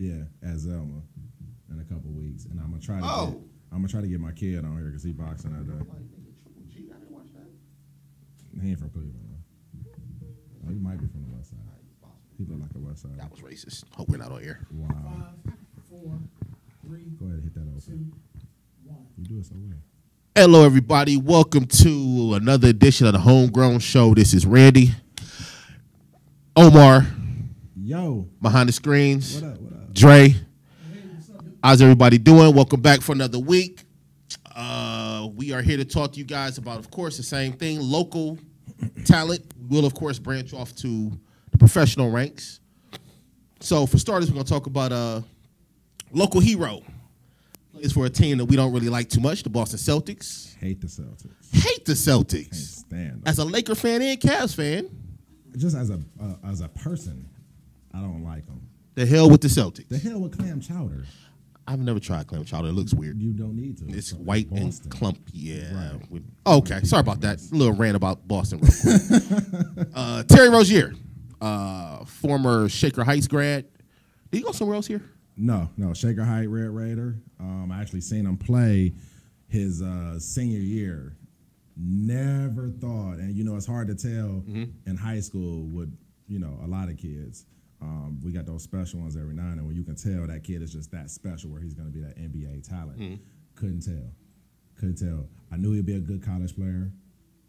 Yeah, at Zelma in a couple weeks, and I'm gonna try to get my kid on here because he boxing at the. He ain't from Cleveland. Though. Oh, he might be from the West Side. He look like the West Side. That was racist. Hope we're not on air. Wow. 5, 4, 3. Go ahead and hit that open. 2, 1. You do it so well. Hello, everybody. Welcome to another edition of the HomeGrown Show. This is Randy, Omar, Yo, behind the screens. what up? What up? Dre. How's everybody doing? Welcome back for another week. We are here to talk to you guys about, of course, the same thing, local talent. We'll, of course, branch off to the professional ranks. So, for starters, we're going to talk about a local hero. It's for a team that we don't really like too much, the Boston Celtics. Hate the Celtics. Hate the Can't Celtics. stand them. As a Laker fan and Cavs fan, Just as a person, I don't like them. the hell with the Celtics. The hell with clam chowder? I've never tried clam chowder. It looks weird. You don't need to. It's from white and Boston. clumpy. Yeah. Right. Okay. Sorry about that. A little rant about Boston real quick. Terry Rozier, former Shaker Heights grad. Did he go somewhere else here? No. Shaker Height Red Raider. I actually seen him play his senior year. Never thought, and it's hard to tell in high school with a lot of kids. We got those special ones every now and then where you can tell that kid is just that special where he's going to be that NBA talent. Couldn't tell. I knew he'd be a good college player.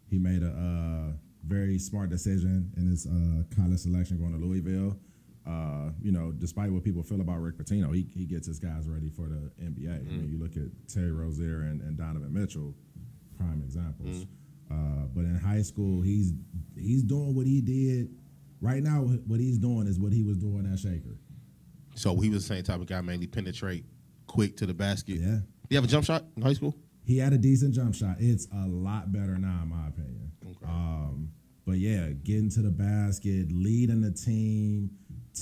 He made a very smart decision in his college selection going to Louisville. Despite what people feel about Rick Pitino, he gets his guys ready for the NBA. I mean, you look at Terry Rozier and Donovan Mitchell, prime examples. But in high school, he's doing what he did. Right now, what he's doing is what he was doing at Shaker. So he was the same type of guy, mainly penetrate quick to the basket. Yeah. Did he have a jump shot in high school? He had a decent jump shot. It's a lot better now, in my opinion. Okay. But yeah, getting to the basket, leading the team,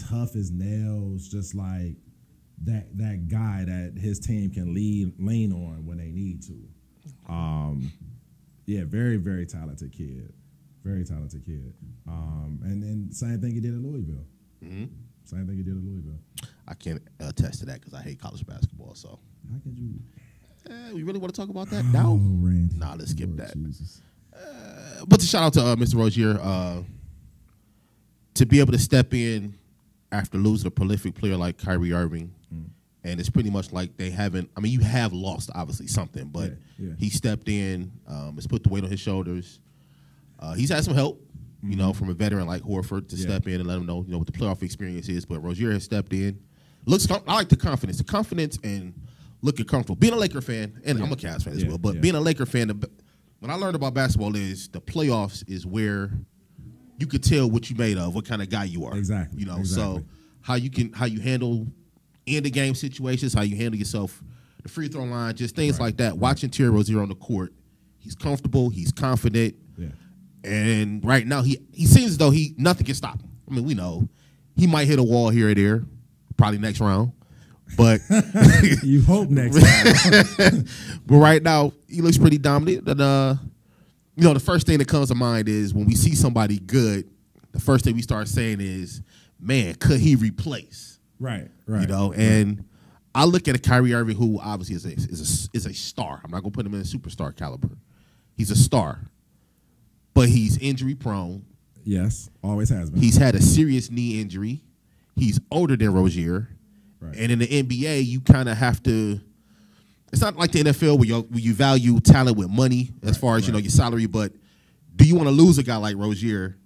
tough as nails, just like that guy that his team can lean on when they need to. Yeah, very, very talented kid. Very talented kid. And then same thing he did at Louisville. Same thing he did at Louisville. I can't attest to that because I hate college basketball. So How could you? we really want to talk about that now? Randy. Nah, let's skip Lord that. Jesus. But to shout out to Mr. Rozier to be able to step in after losing a prolific player like Kyrie Irving, and it's pretty much like they haven't. I mean, you have lost obviously something, but Yeah. he stepped in, has put the weight on his shoulders. He's had some help, from a veteran like Horford to step in and let him know, what the playoff experience is. But Rozier has stepped in. I like the confidence and looking comfortable. Being a Laker fan, and I'm a Cavs fan as well, but being a Laker fan, when I learned about basketball is the playoffs is where you could tell what you made of, what kind of guy you are. Exactly. So how you handle end of game situations, how you handle yourself, the free throw line, just things like that. Watching Terry Rozier on the court, he's comfortable, he's confident. Yeah. And right now, he seems as though nothing can stop him. I mean, we know he might hit a wall here or there, probably next round. But You hope next time. but right now, he looks pretty dominant. And the first thing that comes to mind is when we see somebody good, the first thing we start saying is, man, could he replace? Right. And I look at a Kyrie Irving who obviously is a star. I'm not gonna put him in a superstar caliber. He's a star. But he's injury prone. Yes, always has been. He's had a serious knee injury. He's older than Rozier. Right. And in the NBA, you kind of have to. It's not like the NFL where you value talent with money as far as your salary. But do you want to lose a guy like Rozier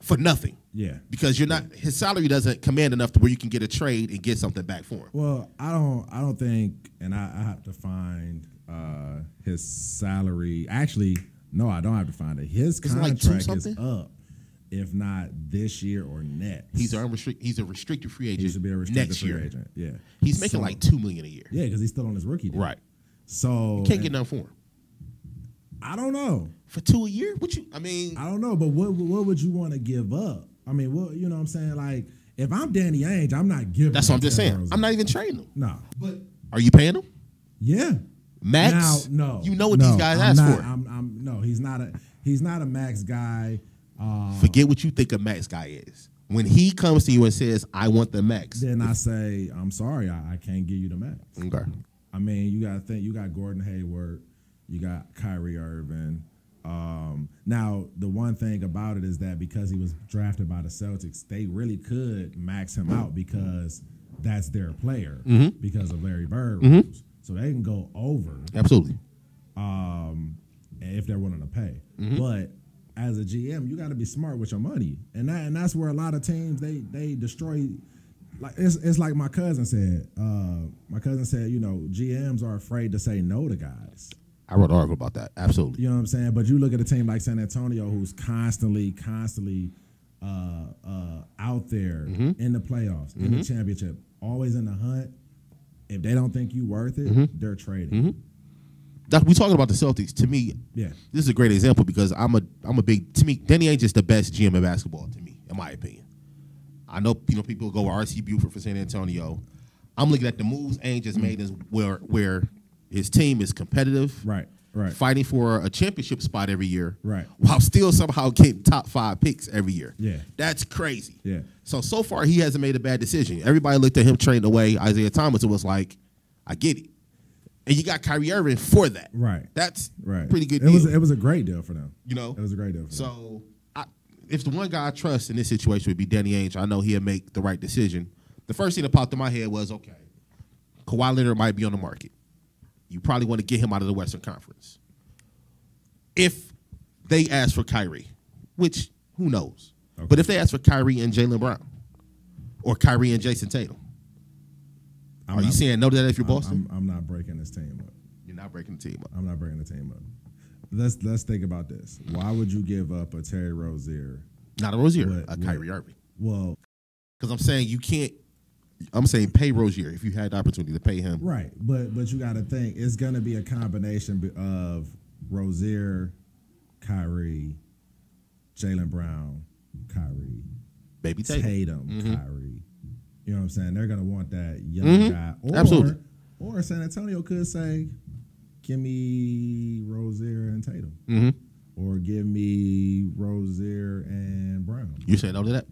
for nothing? Yeah. Because you're not. His salary doesn't command enough to where you can get a trade and get something back for him. Well, I don't think, and I have to find his salary. Actually, no, I don't have to find it. His Isn't it like contract is 2-something? up, if not this year or next. He's a restricted free agent. He should be a restricted next free year. agent. Yeah, He's making like $2 million a year. Yeah, because he's still on his rookie deal. Right. So Can't get none for him. I don't know. For $2 a year? I don't know, but what would you want to give up? I mean, what I'm saying? Like, if I'm Danny Ainge, I'm not giving. That's what I'm just saying. Rozier. I'm not even trading him. No, but Are you paying him? yeah. Max? Now, no. You know what these guys ask for. No, he's not a max guy. Forget what you think a max guy is. When he comes to you and says, I want the max. Then I say, I'm sorry, I can't give you the max. Okay. I mean, you got to think, you got Gordon Hayward, you got Kyrie Irving. Now, the one thing about it is that because he was drafted by the Celtics, they really could max him out because that's their player because of Larry Bird rules. So they can go over. Absolutely. If they're willing to pay. But as a GM, you got to be smart with your money. And that's where a lot of teams, they destroy. Like it's like my cousin said. My cousin said, you know, GMs are afraid to say no to guys. I wrote an article about that. Absolutely. You know what I'm saying? But you look at a team like San Antonio, who's constantly out there in the playoffs, in the championship, always in the hunt. If they don't think you worth it, they're trading. We talking about the Celtics. To me, Yeah. this is a great example because I'm a big. To me, Danny Ainge is the best GM in basketball. To me, in my opinion, I know people go with R.C. Buford for San Antonio. I'm looking at the moves Ainge has made is where his team is competitive, Right. fighting for a championship spot every year, Right. while still somehow getting top 5 picks every year. Yeah. That's crazy. Yeah. So far he hasn't made a bad decision. Everybody looked at him trading away Isaiah Thomas and was like, I get it. And you got Kyrie Irving for that. Right. That's Right. pretty good It deal. was a great deal for them. You know? It was a great deal for them. So if the one guy I trust in this situation would be Danny Ainge, I know he'll make the right decision. The first thing that popped in my head was, okay, Kawhi Leonard might be on the market. You probably want to get him out of the Western Conference. If they ask for Kyrie, which who knows? Okay. But if they ask for Kyrie and Jaylen Brown or Kyrie and Jason Tatum, are you saying no to that if you're Boston? I'm not breaking this team up. You're not breaking the team up. I'm not breaking the team up. Let's think about this. Why would you give up a Terry Rozier? Not a Rozier, a Kyrie Irving. Well, because I'm saying you can't. I'm saying pay Rozier if you had the opportunity to pay him. right, but you got to think it's going to be a combination of Rozier, Kyrie, Jaylen Brown, Kyrie, Baby Tatum. Kyrie. You know what I'm saying? They're going to want that young guy. Absolutely. Or San Antonio could say, give me Rozier and Tatum. Or give me Rozier and Brown. You saying no to that?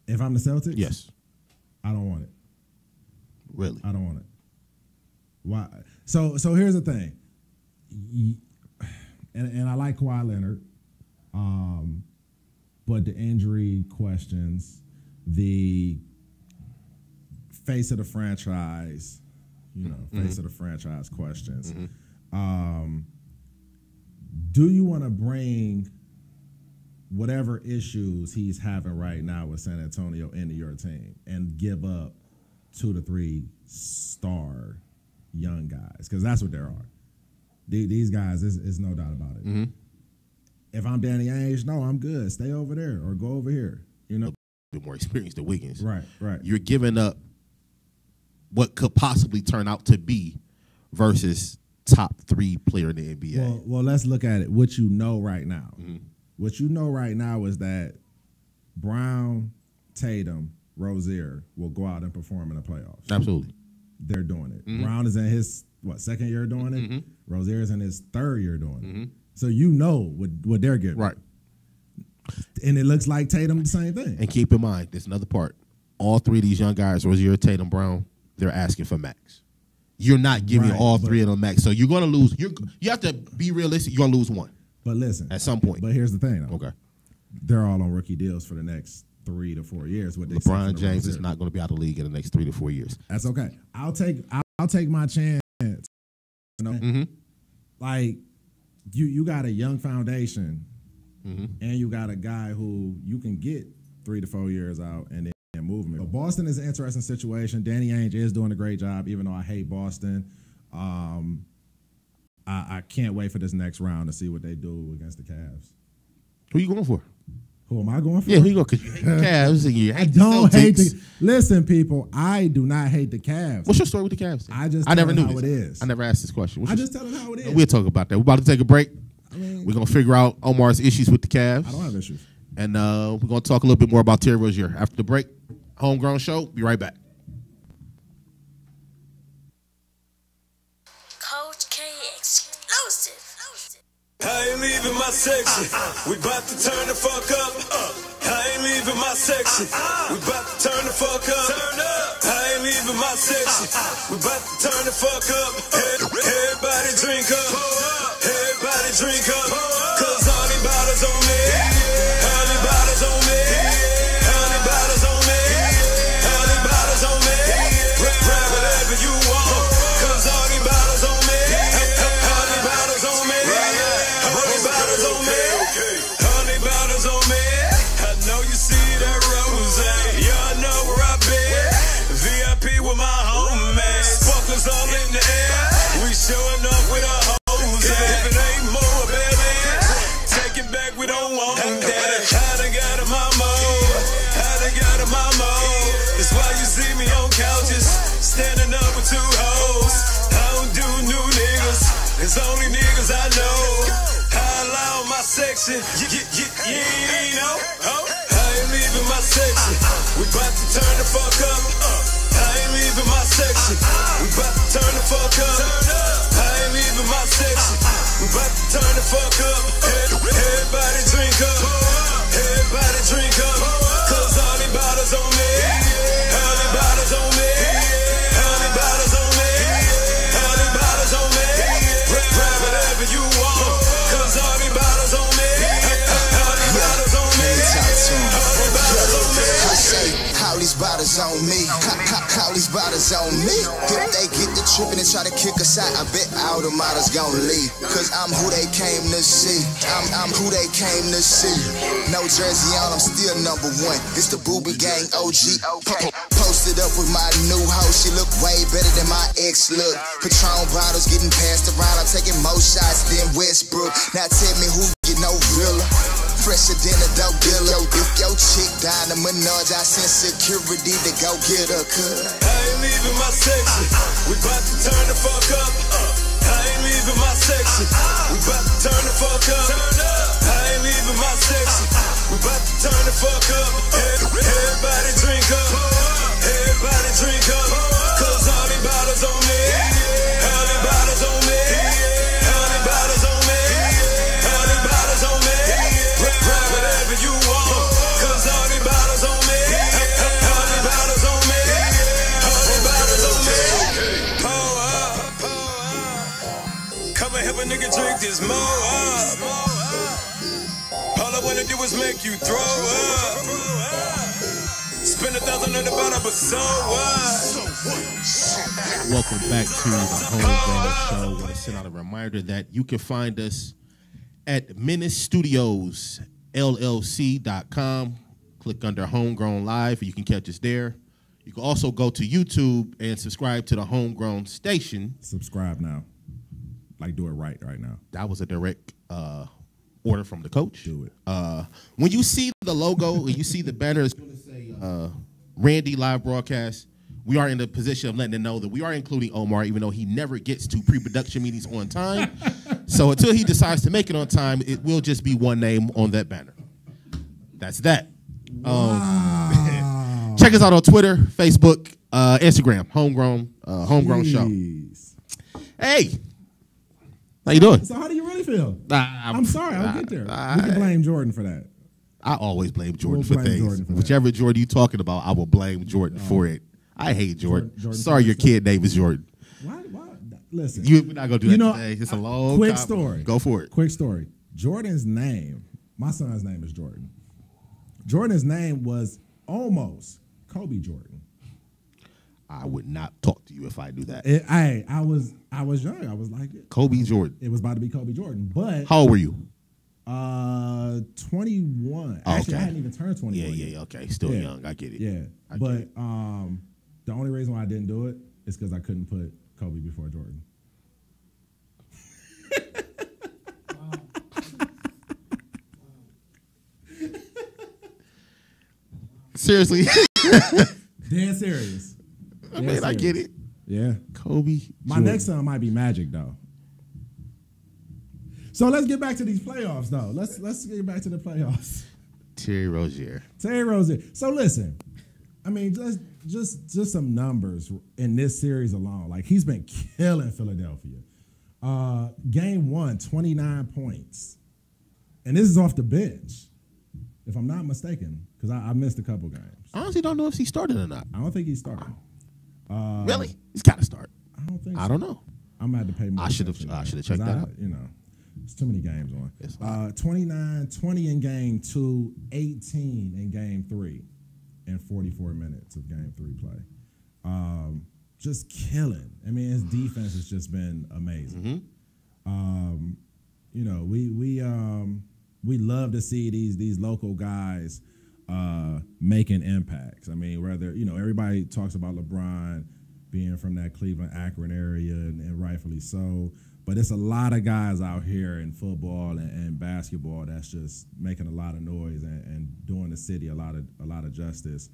If I'm the Celtics? Yes. I don't want it. Really? I don't want it. Why? So here's the thing. And I like Kawhi Leonard, but the injury questions, the face of the franchise, face of the franchise questions. Do you want to bring whatever issues he's having right now with San Antonio into your team and give up 2 to 3 star young guys? Because that's what there are. These guys, is no doubt about it. If I'm Danny Ainge, no, I'm good. Stay over there or go over here. You know, A bit more experienced than Wiggins. right. You're giving up what could possibly turn out to be versus top 3 player in the NBA. Well, let's look at it. What you know right now. What you know right now is that Brown, Tatum, Rozier will go out and perform in the playoffs. Absolutely. They're doing it. Brown is in his second year doing it. Rozier is in his 3rd year doing it. So you know what they're getting. Right. And it looks like Tatum the same thing. And keep in mind, there's another part. All 3 of these young guys, Rozier, Tatum, Brown, they're asking for max. You're not giving Right, all 3 of them max. So you're going to lose. You have to be realistic. You're going to lose one But listen, at some point. But here's the thing, though. Okay. They're all on rookie deals for the next 3 to 4 years. What they LeBron James is not going to be out of the league in the next 3 to 4 years. That's okay. I'll take my chance. You know, like you got a young foundation, and you got a guy who you can get 3 to 4 years out and then move him. But Boston is an interesting situation. Danny Ainge is doing a great job, even though I hate Boston. I can't wait for this next round to see what they do against the Cavs. Who you going for? Who am I going for? Yeah, who you going? Because you hate the Cavs and you hate the Don't Celtics. hate the. Listen, people, I do not hate the Cavs. What's your story with the Cavs? I never tell knew how this. it is. I never asked this question. I just tell it how it is. We'll talk about that. We're about to take a break. We're going to figure out Omar's issues with the Cavs. I don't have issues. And we're going to talk a little bit more about Terry Rozier. After the break, Homegrown Show. Be right back. Coach K exclusive. I ain't leaving my section. We bout to turn the fuck up. I ain't leaving my section. We about to turn the fuck up. I ain't leaving my section. We about to turn the fuck up. Everybody drink up. Everybody drink up. Cause all these bottles on me. All these bottles on me. All these bottles on me. All these bottles on me. Grab whatever you want. Cause all these bottles on me. All these bottles on me. All these bottles on me. All these bottles on me. I know you see that rose. Y'all know where I've been. VIP with my homies. Sparklers all in the air. We showing up with our hoes. If it ain't more, baby, take it back. We don't want that. I done got a mama. I done got a mama. That's why you see me on couches, standing up with two hoes. I don't do new niggas. It's only niggas I know. I allow my section. You know. I ain't leaving my section. We about to turn the fuck up. I ain't leaving my section. We about to turn the fuck up. I ain't leaving my section. We about to turn the fuck up. Everybody drink up. Everybody drink up. Cause all these bottles on me. All these bottles on me. All these bottles on me. All these bottles on me. Grab whatever you want. Cause all these bottles on me. All these bottles on me. All these bottles on me. I say, all these bottles on me. All these bottles on me. If they get the tripping and try to kick us out, I bet all the models gon' leave. Cause I'm who they came to see. I'm who they came to see. No jersey on, I'm still number one. It's the Booby Gang OG. Posted up with my new hoe. She look way better than my ex look. Patron bottles getting passed around. I'm taking more shots than Westbrook. Now tell me who you know realer. Fresher than a dope dealer. If your chick died in Menards, I send security to go get her. I ain't leaving my section. We about to turn the fuck up. I ain't leaving my section. We about to turn the fuck up. I ain't leaving my section. We about to turn the fuck up. Everybody drink up. Everybody drink up. Cause all these bottles on me. All these bottles on me. All these bottles on me. All these bottles on me. Grab whatever you want. Cause all these bottles on me. All these bottles on me. All these bottles on me. Pour up. Come and help a nigga drink this more up. All I wanna do is make you throw up. Spend 1,000 on the bottle, but so what? Welcome back to the HomeGrown Show. I want to send out a reminder that you can find us at menacestudiosllc.com. Click under HomeGrown Live, and you can catch us there. You can also go to YouTube and subscribe to the HomeGrown station. Subscribe now. Like, do it right now. That was a direct order from the coach. Do it. When you see the logo, when you see the banner, it's going to say Randy live broadcast. We are in the position of letting them know that we are including Omar, even though he never gets to pre-production meetings on time. So until he decides to make it on time, it will just be one name on that banner. That's that. Wow. Check us out on Twitter, Facebook, Instagram, HomeGrown Show. Hey, how you doing? So how do you really feel? I'm sorry, I'll get there. We can blame Jordan for that. I always blame Jordan We'll for blame things. Jordan for that. Whichever Jordan you talking about, I will blame Jordan for it. I hate Jordan. Jordan Sorry, your Peterson. kid name is Jordan. Why? Listen. We're not going to do that today. It's a long quick time. story. Go for it. Quick story. Jordan's name, my son's name is Jordan. Jordan's name was almost Kobe Jordan. I would not talk to you if I knew that. I was young. I was like, Kobe Jordan. it was about to be Kobe Jordan. But How old were you? 21. Oh, Actually, I okay. hadn't even turned 21. Yeah, okay. Still Yeah. young. I get it. Yeah. I But get it. the only reason why I didn't do it is because I couldn't put Kobe before Jordan. Seriously. Dead serious. I mean, I get it. Yeah. Kobe My Jordan. next son might be Magic though. So let's get back to these playoffs though. Let's get back to the playoffs. Terry Rozier. Terry Rozier. So listen, I mean, just some numbers in this series alone. Like he's been killing Philadelphia. Game 1, 29 points. And this is off the bench. if I'm not mistaken, because I missed a couple games. I honestly don't know if he started or not. I don't think he started. Really? He's got to start. I don't think. I don't know. I'm gonna have to pay more. I should have attention checked that out. You know, there's too many games on. It's 29, 20 in game 2, 18 in game 3, and 44 minutes of game 3 play. Just killing. I mean, his defense has just been amazing. You know, we love to see these local guys making impacts. I mean, whether, you know, everybody talks about LeBron being from that Cleveland, Akron area, and rightfully so. But it's a lot of guys out here in football and basketball that's just making a lot of noise and doing the city a lot of justice.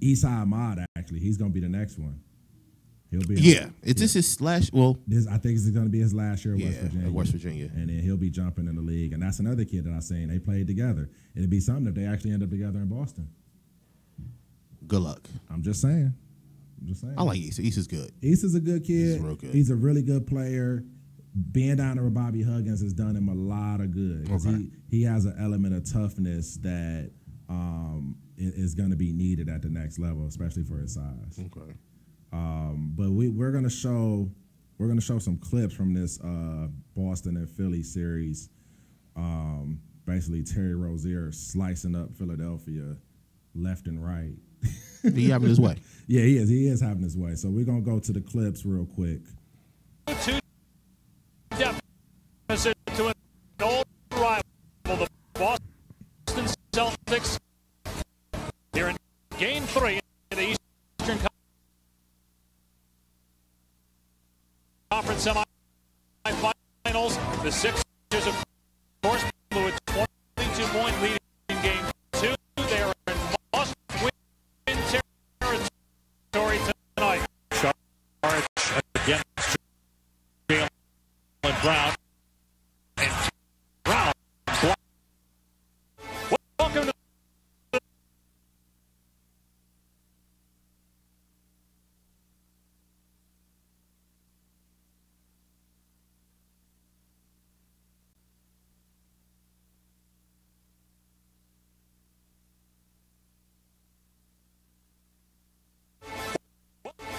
Esai Ahmad, actually, he's going to be the next one. He'll be Is this his last? Well, I think this is going to be his last year at West Virginia, and then he'll be jumping in the league. And that's another kid that I seen. They played together. It'd be something if they actually end up together in Boston. good luck. I'm just saying. I like Issa. Issa's good. Issa's a good kid. He's real good. He's a really good player. Being down there with Bobby Huggins has done him a lot of good. Okay. He has an element of toughness that is going to be needed at the next level, especially for his size. Okay. But we're gonna show some clips from this Boston and Philly series. Basically, Terry Rozier slicing up Philadelphia left and right. He having his way. Yeah, he is. He is having his way. So we're gonna go to the clips real quick. Two deficit to an old rival, the Boston Celtics. Here in Game 3 in the Eastern Conference semifinals. The Sixers, of course, blew a 22-point lead in Game 2. They are in must-win territory tonight. Charge against Jaylen Brown. And Brown blocked. Welcome to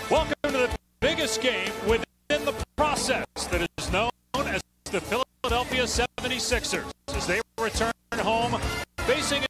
Welcome to the biggest game within the process that is known as the Philadelphia 76ers as they return home facing an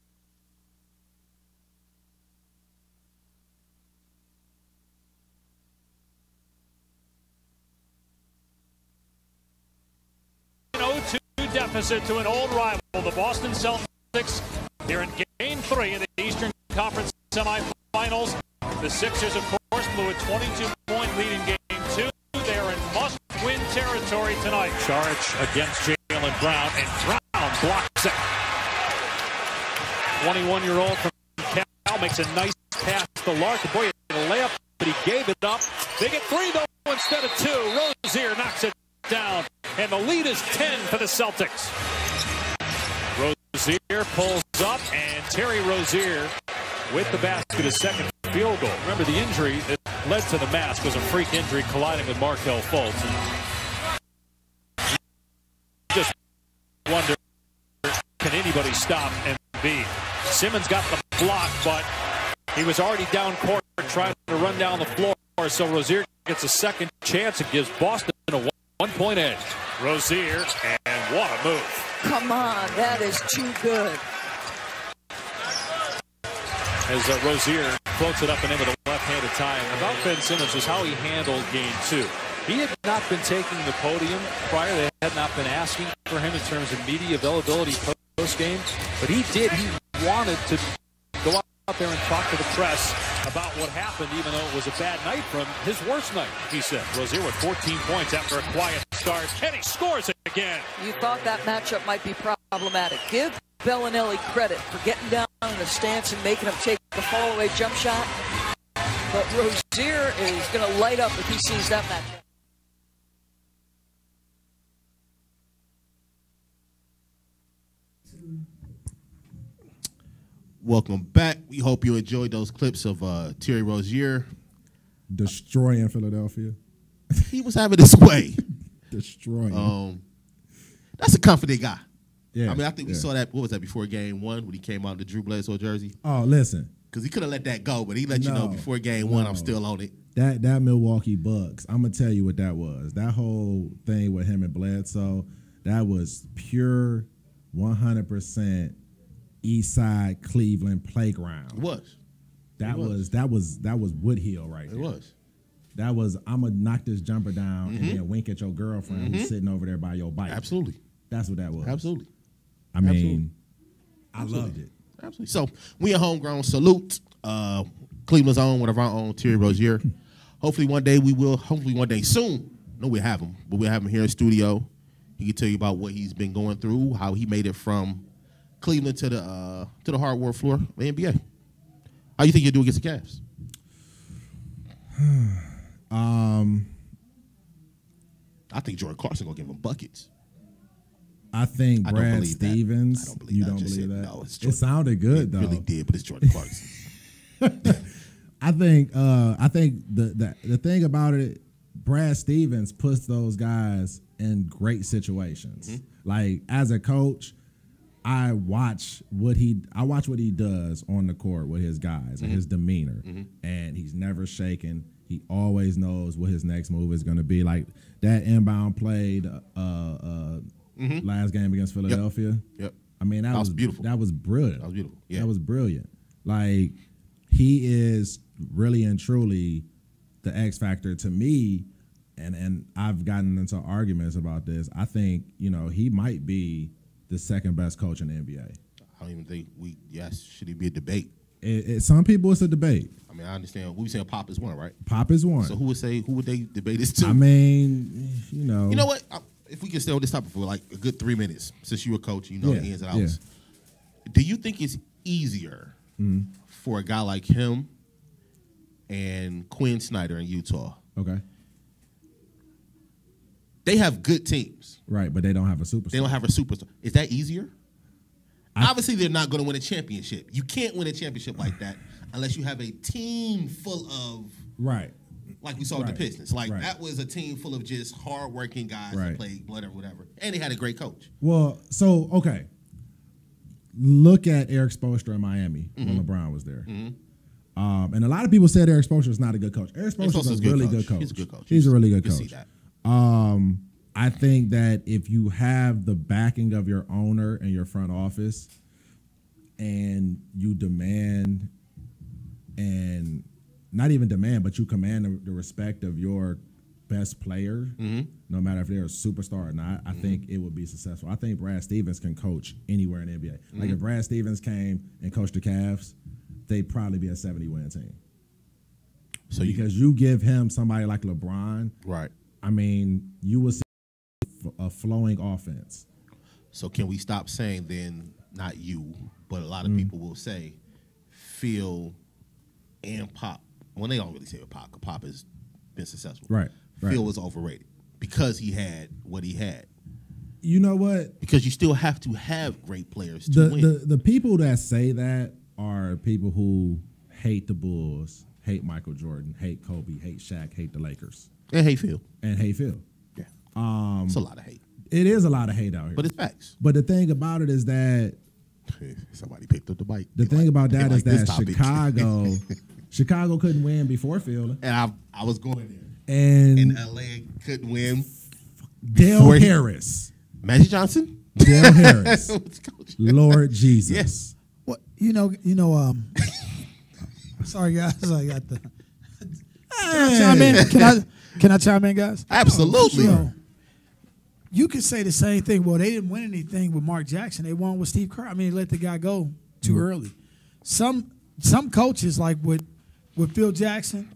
0-2 deficit to an old rival, the Boston Celtics, here in Game 3 in the Eastern Conference semifinals. The Sixers, of course, blew a 22-point lead in Game 2. They are in must-win territory tonight. Charge against Jaylen Brown, and Brown blocks it. 21-year-old from Cal makes a nice pass to Larkin. Boy, a layup, but he gave it up. They get 3, though, instead of 2. Rozier knocks it down, and the lead is 10 for the Celtics. Rozier pulls up, and Terry Rozier with the basket, a second field goal. Remember, the injury that led to the mask was a freak injury colliding with Markelle Fultz. Just wonder, can anybody stop Embiid? Simmons got the block, but he was already down court trying to run down the floor. So Rozier gets a second chance and gives Boston a one-point edge. Rozier, and what a move. Come on, that is too good. As Rozier floats it up and in with a left-handed tie. About Ben Simmons is how he handled Game 2. He had not been taking the podium prior. They had not been asking for him in terms of media availability post-game. But he did. He wanted to go out there and talk to the press about what happened, even though it was a bad night from his worst night, he said. Rozier with 14 points after a quiet start. And he scores it again. You thought that matchup might be problematic. Give Bellinelli credit for getting down in the stance and making him take the fall-away jump shot. But Rozier is going to light up if he sees that matchup. Welcome back. We hope you enjoyed those clips of Terry Rozier Destroying Philadelphia. He was having his way. Destroying. That's a confident guy. Yeah. I mean, I think we saw that. What was that before Game 1 when he came out in the Drew Bledsoe jersey? Oh, listen. Because he could have let that go, but he let you know before Game 1, I'm still on it. That Milwaukee Bucks, I'm gonna tell you what that was. That whole thing with him and Bledsoe, that was pure 100% East Side Cleveland playground. It was. That was Woodhill right there. It was. That was, I'm gonna knock this jumper down and then wink at your girlfriend who's sitting over there by your bike. Absolutely. That's what that was. Absolutely. I mean, I loved it. Absolutely. So we at Homegrown salute Cleveland's own, one of our own, Terry Rozier. Hopefully one day soon. No, we have him, but we'll have him here in studio. He can tell you about what he's been going through, how he made it from Cleveland to the hardwood floor of the NBA. How you think you'll do against the Cavs? I think Jordan Clarkson gonna give him buckets. I think Brad Stevens. I don't believe you that. don't believe that? No, it sounded good though. It really did, but it's Jordan Clarkson. I think the thing about it, Brad Stevens puts those guys in great situations. Like as a coach, I watch what he does on the court with his guys and his demeanor, and he's never shaken. He always knows what his next move is going to be. Like that inbound play, last game against Philadelphia. Yep. I mean that was beautiful. That was brilliant. That was beautiful. Yeah. That was brilliant. Like he is really and truly the X factor to me, and I've gotten into arguments about this. I think he might be the second best coach in the NBA. I don't even think should it be a debate? Some people it's a debate. I mean, I understand. We saying Pop is one, right? Pop is one. So who would they debate this to? I mean, You know what? If we can stay on this topic for like a good 3 minutes, since you were coach, the ins and outs. Yeah. Do you think it's easier for a guy like him and Quinn Snyder in Utah? Okay. They have good teams. Right, but they don't have a superstar. They don't have a superstar. Is that easier? Obviously, they're not going to win a championship. You can't win a championship like that unless you have a team full of like we saw with the Pistons. Like that was a team full of just hardworking guys that played whatever, and they had a great coach. Well, so okay, look at Eric Spoelstra in Miami when LeBron was there. And a lot of people said Eric Spoelstra is not a good coach. Eric Spoelstra is a really good coach. He's a good coach. He's a really good coach. See that. I think that if you have the backing of your owner and your front office, and you demand, and not even demand, but you command the respect of your best player, no matter if they're a superstar or not, I think it would be successful. I think Brad Stevens can coach anywhere in the NBA. Like if Brad Stevens came and coached the Cavs, they'd probably be a 70-win team. So because you give him somebody like LeBron, right? I mean, you will see a flowing offense. So can we stop saying then, not you, but a lot of people will say Phil and Pop. Well, they don't really say Pop, because Pop has been successful. Right. Phil was overrated because he had what he had. You know what? Because you still have to have great players to win. The people that say that are people who hate the Bulls, hate Michael Jordan, hate Kobe, hate Shaq, hate the Lakers. And hate Phil. And hate Phil. Yeah. It's a lot of hate. It is a lot of hate out here. But it's facts. But the thing about it is that somebody picked up the mic. The thing about that is that Chicago couldn't win before Phil. And I was going there. And LA couldn't win. Dale Harris. Magic Johnson? Dale Harris. Lord Jesus. Yes. What sorry guys, I got the Can I chime in, guys? Absolutely. You could say the same thing. Well, they didn't win anything with Mark Jackson. They won with Steve Kerr. I mean, they let the guy go too early. Some coaches, like with Phil Jackson,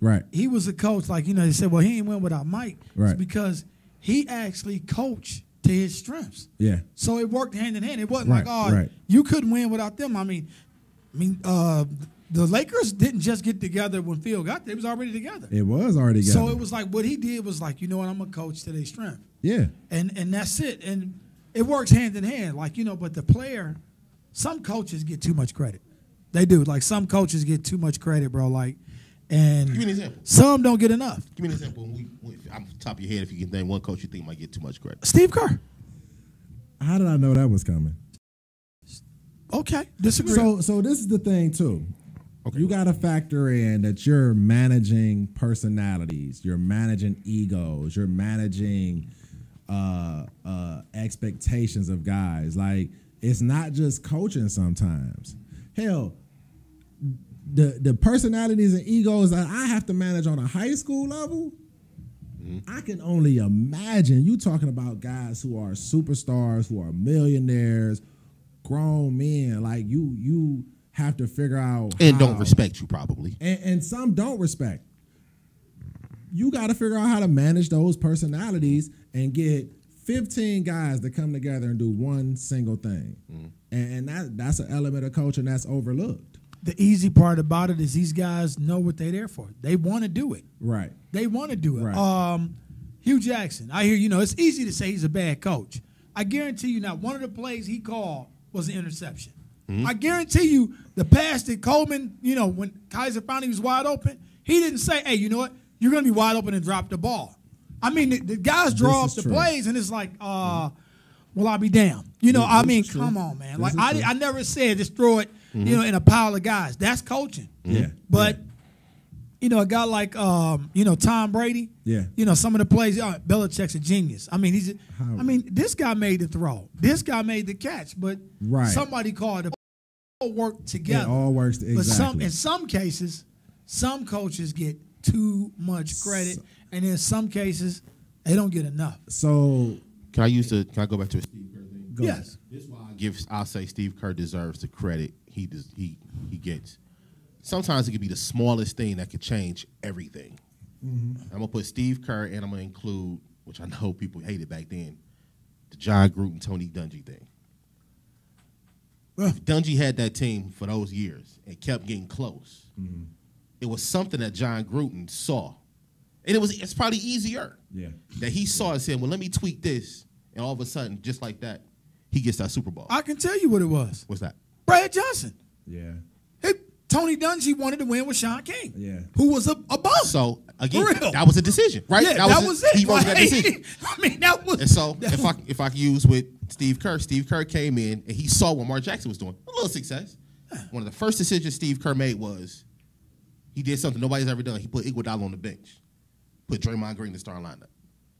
right? He was a coach, like, they said, well, he ain't win without Mike. Right. It's because he actually coached to his strengths. Yeah. So it worked hand in hand. It wasn't you couldn't win without them. I mean, the Lakers didn't just get together when Phil got there. It was already together. It was already together. So it was like what he did was like, you know what, I'm a coach to their strength. Yeah. And that's it. And it works hand in hand. Like, but the player, some coaches get too much credit. They do. Like, some coaches get too much credit, bro. Like, and give me an example. Some don't get enough. Give me an example. I'm top of your head, if you can name one coach you think might get too much credit. Steve Kerr. How did I know that was coming? Okay, disagree. So this is the thing too. Okay. You got to factor in that you're managing personalities, you're managing egos, you're managing expectations of guys. Like, it's not just coaching sometimes. Hell, the personalities and egos that I have to manage on a high school level, I can only imagine you talking about guys who are superstars, who are millionaires, grown men. Like, you have to figure out and don't respect you probably, and some don't respect. You got to figure out how to manage those personalities and get 15 guys to come together and do one single thing, and that's an element of coaching that's overlooked. The easy part about it is these guys know what they're there for. They want to do it. Right. They want to do it. Right. Hugh Jackson, I hear, it's easy to say he's a bad coach. I guarantee you not one of the plays he called was an interception. I guarantee you the pass that Coleman, when Kaiser finally was wide open, he didn't say, hey, you know what? You're going to be wide open and drop the ball. I mean, the guys draw up the plays, and it's like, well, I'll be damned. Come on, man. Like, I never said just throw it, in a pile of guys. That's coaching. Yeah. But, a guy like, Tom Brady, some of the plays, Belichick's a genius. I mean, this guy made the throw. This guy made the catch, but somebody called it. All work together. It all works exactly. But in some cases, some coaches get too much credit, and in some cases, they don't get enough. So can I go back to a Steve Kerr thing? Yes. This is why I'll say Steve Kerr deserves the credit he gets. Sometimes it could be the smallest thing that could change everything. I'm gonna put Steve Kerr, and I'm gonna include, which I know people hated back then, the John Gruden, Tony Dungy thing. If Dungy had that team for those years and kept getting close, it was something that John Gruden saw. And it's probably easier. Yeah. That he saw and said, well, let me tweak this. And all of a sudden, just like that, he gets that Super Bowl. I can tell you what it was. What's that? Brad Johnson. Yeah. Tony Dungy wanted to win with Sean King. Yeah. Who was a bum. So, again, that was a decision, right? Yeah, that was it. He wrote that decision. That was. And so, if I can use with Steve Kerr came in and he saw what Mark Jackson was doing. A little success. One of the first decisions Steve Kerr made was he did something nobody's ever done. He put Iguodala on the bench. Put Draymond Green in the starting lineup.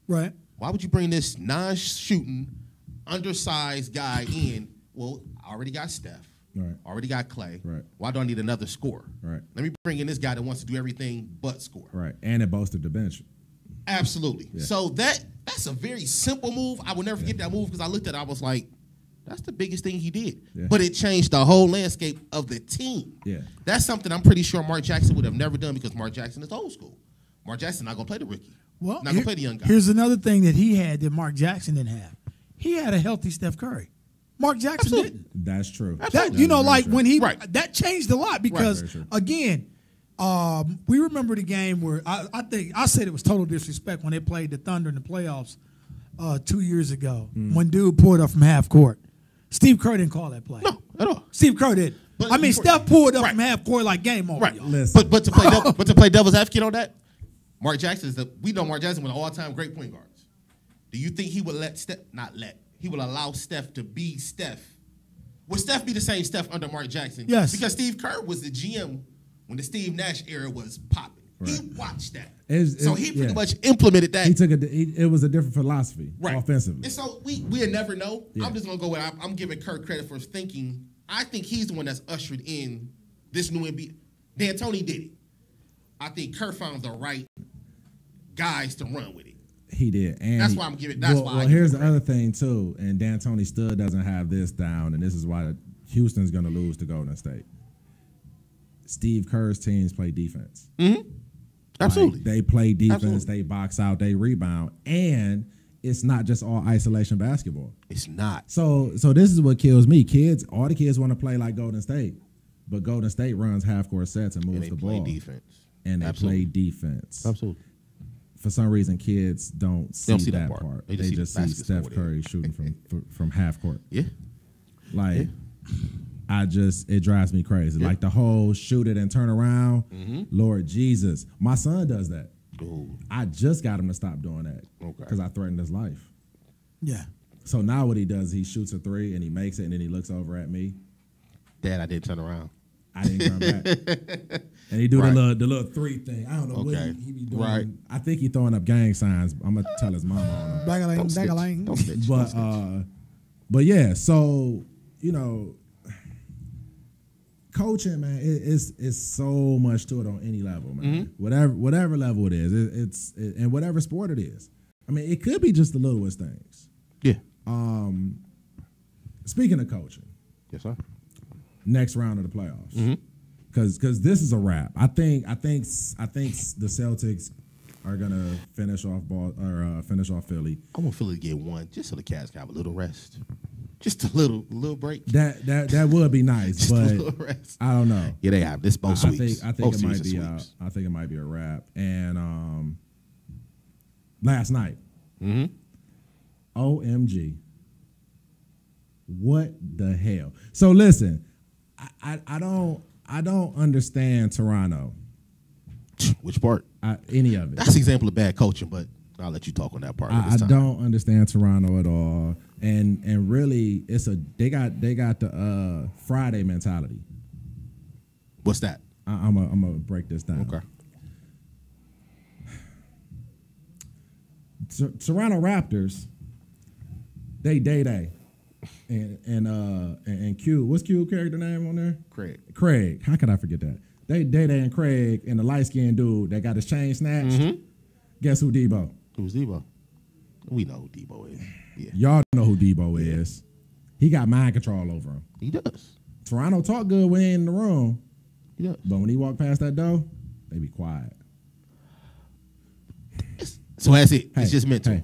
Right. Why would you bring this non-shooting, undersized guy in? Well, I already got Steph. Right. Already got Clay. Right. Why do I need another scorer? Right. Let me bring in this guy that wants to do everything but score. Right. And it bolstered the bench. Absolutely. Yeah. So that's a very simple move. I will never forget that move because I looked at it, I was like, that's the biggest thing he did. Yeah. But it changed the whole landscape of the team. Yeah. That's something I'm pretty sure Mark Jackson would have never done because Mark Jackson is old school. Mark Jackson not going to play the rookie. Well, not going to play the young guy. Here's another thing that he had that Mark Jackson didn't have. He had a healthy Steph Curry. Mark Jackson didn't. That's true. When he that changed a lot because again, we remember the game where I think I said it was total disrespect when they played the Thunder in the playoffs 2 years ago when dude pulled up from half court. Steve Kerr didn't call that play. No, at all. Steve Kerr didn't. Steph pulled up from half court like game over. Right. Listen. But to play devil's advocate on that, Mark Jackson we know Mark Jackson was an all-time great point guards. Do you think he would he would allow Steph to be Steph? Would Steph be the same Steph under Mark Jackson? Yes. Because Steve Kerr was the GM when the Steve Nash era was popping. Right. He watched that. He pretty much implemented that. He took it was a different philosophy offensively. And so we'll never know. Yeah. I'm just going to go with I'm giving Kerr credit for thinking. I think he's the one that's ushered in this new NBA. D'Antoni did it. I think Kerr found the right guys to run with it. He did, and that's why I'm giving. Here's the other thing too, and D'Antoni still doesn't have this down, and this is why Houston's going to lose to Golden State. Steve Kerr's teams play defense. Mm-hmm. Absolutely, they play defense. Absolutely. They box out. They rebound, and it's not just all isolation basketball. It's not. So this is what kills me. All the kids want to play like Golden State, but Golden State runs half court sets and moves the ball. And they play defense. Absolutely. For some reason, kids don't see that part. They just see Steph Curry shooting from half court. Yeah. It drives me crazy. Yeah. Like the whole shoot it and turn around. Mm-hmm. Lord Jesus. My son does that. Ooh. I just got him to stop doing that because I threatened his life. Yeah. So now what he does, he shoots a 3 and he makes it, and then he looks over at me. Dad, I didn't turn around. I didn't turn back. And he do the little 3 thing. I don't know what he be doing. Right. I think he throwing up gang signs. I'm gonna tell his mama on him. Don't snitch. But yeah, so you know, coaching, man, it's so much to it on any level, man. Whatever level it is, and whatever sport it is. I mean, it could be just the littlest things. Yeah. Speaking of coaching, yes, sir. Next round of the playoffs, because this is a wrap. I think the Celtics are gonna finish off Philly. I want Philly to get one, just so the Cavs can have a little rest, just a little break. That would be nice, but I don't know. Yeah, they have this both sweeps. I think it might be. I think it might be a wrap. And last night, OMG, what the hell? So listen, I don't understand Toronto. Which part? Any of it. That's an example of bad coaching, but I'll let you talk on that part. I don't understand Toronto at all, and really, they got the Friday mentality. What's that? I'm gonna break this down. Okay. Toronto Raptors, they and Q. What's Q character name on there? Craig. How could I forget that? They and Craig and the light skinned dude that got his chain snatched. Guess who Debo? Who's Debo? We know who Debo is. Yeah. Y'all know who Debo is. He got mind control over him. He does. Toronto talk good when he in the room. He does. But when he walk past that door, they be quiet. So that's it. It's just mental.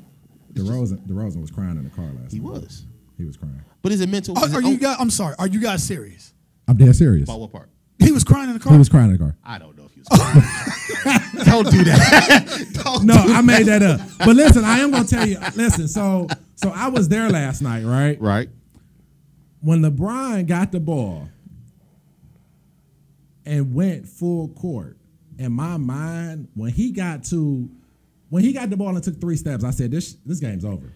DeRozan was crying in the car last night. He was crying. But is it mental? I'm sorry. Are you guys serious? I'm dead serious. About what part? He was crying in the car? He was crying in the car. I don't know if he was crying. Don't do that. I made that up. But listen, I am going to tell you. Listen, so I was there last night, right? Right. When LeBron got the ball and went full court, in my mind, when he got the ball and took 3 steps, I said, this game's over.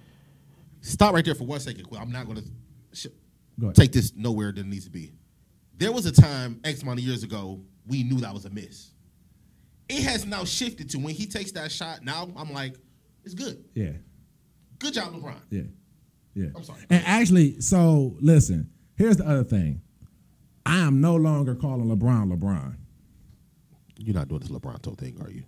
Stop right there for 1 second. I'm not going to take this nowhere that it needs to be. There was a time, X amount of years ago, we knew that was a miss. It has now shifted to when he takes that shot, now I'm like, it's good. Yeah. Good job, LeBron. Yeah. I'm sorry. And actually, so listen, here's the other thing. I am no longer calling LeBron. You're not doing this LeBronto thing, are you?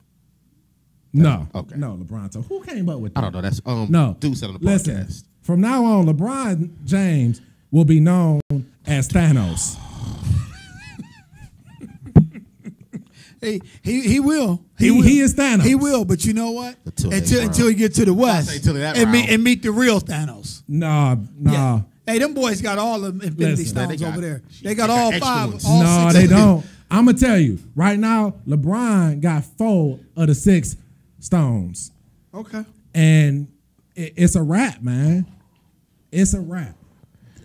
No. Okay. No, LeBronto. Who came up with that? I don't know. That's no. Dude said on the Listen, podcast. From now on, LeBron James will be known as Thanos. He will. He is Thanos. He will, but you know what? Until he get to the West and meet the real Thanos. Nah. Yeah. Hey, them boys got all the Infinity Stones over there. They got all 5. No, they don't. I'm gonna tell you right now. LeBron got 4 of the 6 stones. Okay. And it's a wrap, man. It's a wrap.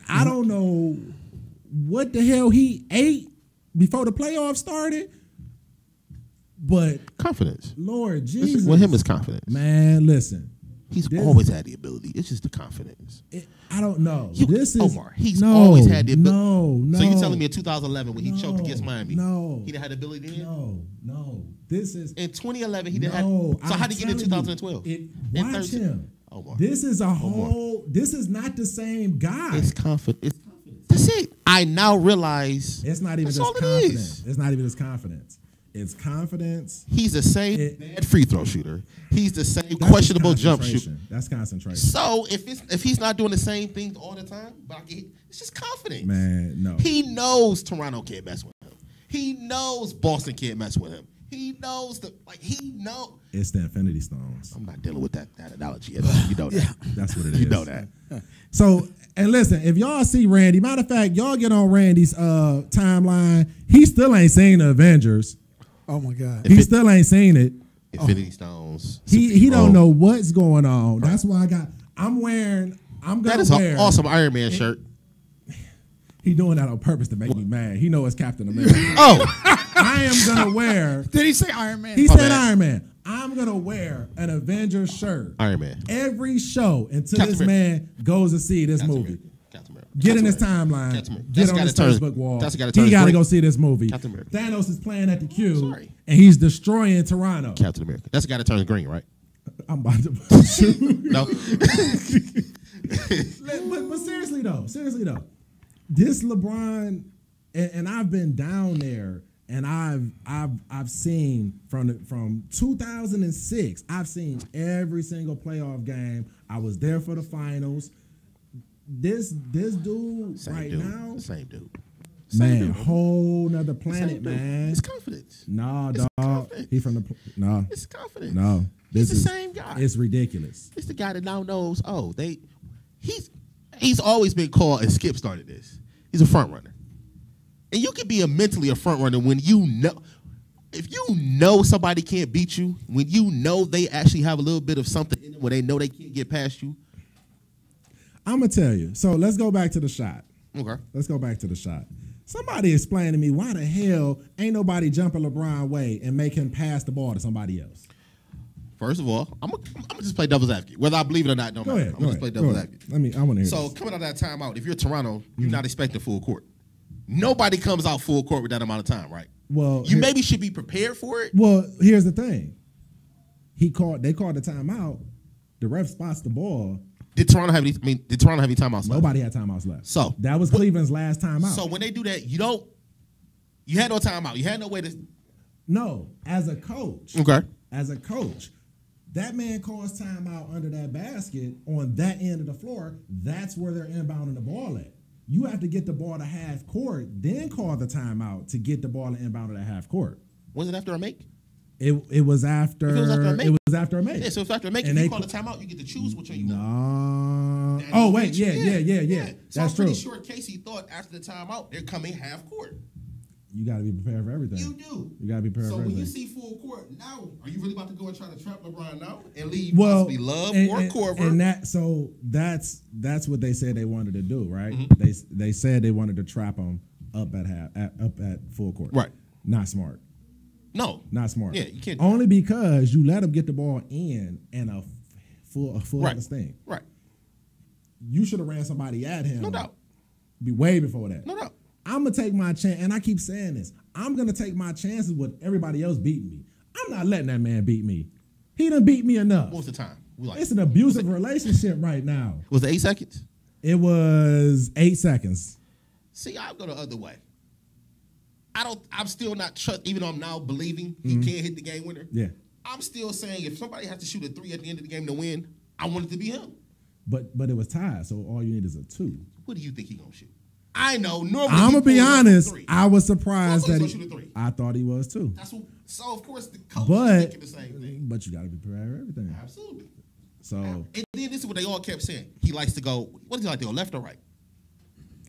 I don't know what the hell he ate before the playoffs started. But confidence. Lord Jesus. With him is confidence. Man, listen. He's always had the ability. It's just the confidence. I don't know. Omar, he's always had the ability. No. So you're telling me in 2011 when he choked against Miami, he didn't have the ability then? No. This is in 2011 he didn't have. So how did he get in 2012? Watch him. Omar. This is a whole. This is not the same guy. It's confidence. That's it. I now realize it's not even just confidence. It's not even just confidence. It's confidence. He's the same bad free throw shooter. He's the same questionable jump shooter. That's concentration. So if he's not doing the same things all the time, but it's just confidence. Man, no. He knows Toronto can't mess with him. He knows Boston can't mess with him. He knows he knows. It's the Infinity Stones. I'm not dealing with that analogy at all. You know that. Yeah. That's what it is. You know that. So, and listen, if y'all see Randy, matter of fact, y'all get on Randy's timeline. He still ain't seen the Avengers. Oh my God! He still ain't seen it. Infinity Stones. He don't know what's going on. Right. That's why I'm wearing. That is an awesome Iron Man shirt. He doing that on purpose to make me mad. He know it's Captain America. I am gonna wear. Did he say Iron Man? He said Iron Man. I'm gonna wear an Avengers shirt. Iron Man. Every show until Captain this America. man goes to see this Captain movie. America. Captain America. Get in Captain his America. timeline. Captain America. Get That's on the his guy that Facebook wall. that's the guy that turns He gotta green. go see this movie. Captain America. Thanos is playing at the Q, Sorry. and he's destroying Toronto. Captain America. That's the guy that turns green, right? I'm about to shoot. No. but seriously though, this LeBron, and I've been down there, and I've seen from 2006. I've seen every single playoff game. I was there for the finals. This dude Same right dude. now, Same dude. man, whole nother planet, Same dude. man. It's confidence. No, It's dog. confidence. He from the no. It's confidence. No, He's this the is same guy. It's ridiculous. It's the guy that now knows. Oh, he's always been called, and Skip started this. He's a front runner, and you can be mentally a front runner when you know. If you know somebody can't beat you, when you know they actually have a little bit of something in them where they know they can't get past you. I'm gonna tell you. So let's go back to the shot. Okay. Let's go back to the shot. Somebody explain to me why the hell ain't nobody jumping LeBron way and make him pass the ball to somebody else. First of all, I'm gonna just play devil's advocate. Whether I believe it or not, don't matter. I'm gonna just play devil's advocate. I want to hear So this. coming out of that timeout, if you're Toronto, you're not expecting full court. Nobody comes out full court with that amount of time, right? Well, You maybe should be prepared for it. Well, here's the thing. They called the timeout. The ref spots the ball. Did Toronto have any timeouts left? Nobody had timeouts left. So that was Cleveland's last timeout. So when they do that, you had no timeout. You had no way to. No, as a coach. Okay. As a coach, that man calls timeout under that basket on that end of the floor. That's where they're inbounding the ball at. You have to get the ball to half court, then call the timeout to get the ball to inbound at half court. Was it after a make? It was after. If it was after a make. It was after a make. Yeah, so if after a make, if you call the timeout, you get to choose which one you want. No. Oh wait, yeah. So That's I'm pretty true. sure Casey thought after the timeout they're coming half court. You got to be prepared for everything. You do. You got to be prepared So for when everything. you see full court now, are you really about to go and try to trap LeBron now and leave Well, possibly Love or Korver? And that's what they said they wanted to do, right? Mm-hmm. They said they wanted to trap him up at full court. Right. Not smart. No. Not smart. Yeah, you can't. Only because you let him get the ball in and a full Right. thing. Right. You should have ran somebody at him. No doubt. Be way before that. No doubt. I'm gonna take my chance, and I keep saying this. I'm gonna take my chances with everybody else beating me. I'm not letting that man beat me. He done beat me enough. What was the time? It's an abusive relationship right now. Was it 8 seconds? It was 8 seconds. See, I'll go the other way. I'm still not even though I'm now believing he can hit the game winner. Yeah. I'm still saying if somebody has to shoot a 3 at the end of the game to win, I want it to be him. But it was tied, so all you need is a 2. What do you think he gonna shoot? I know. Normally, I'm gonna be honest. I I was surprised that he shoot a 3. I thought he was too. So of course the coach is But thinking the same thing. But you got to be prepared for everything. Absolutely. So And then this is what they all kept saying. He likes to go. What does he like to go, left or right?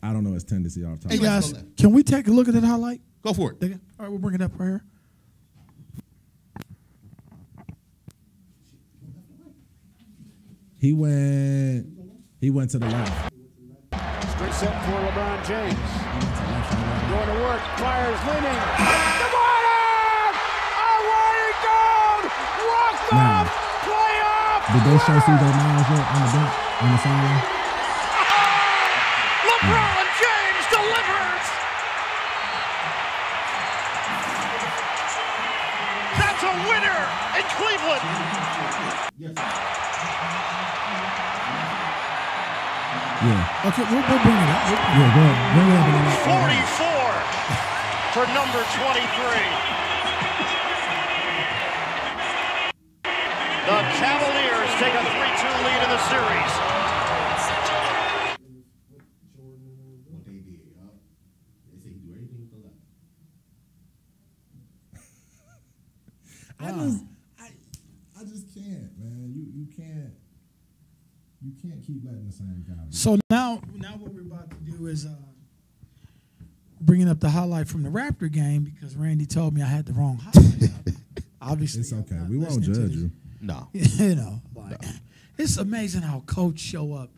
I don't know his tendency off top. Hey Hey, guys, let's go left. can we take a look at that highlight? Go for it. All right, we'll bring it up right here. He went to the left. Straight set for LeBron James. Going to work, fires, leaning. DeMartin! Away goal! Walked Now, off! Playoff! Did they show CJ Miles yet on the bench on the sideline? LeBron James delivers! That's a winner in Cleveland! Yeah. Okay, we'll bring it up. Yeah, go ahead. Bring it up. 44 for number 23. The Cavaliers take a 3-2 lead in the series. What they did, they say do everything with the left. I just can't, man. You can't keep letting the same guy. So now what we're about to do is bringing up the highlight from the Raptor game because Randy told me I had the wrong highlight. Obviously, It's okay. I'm not We won't listening to judge this. you. No. You know, like, it's amazing how Coach show up.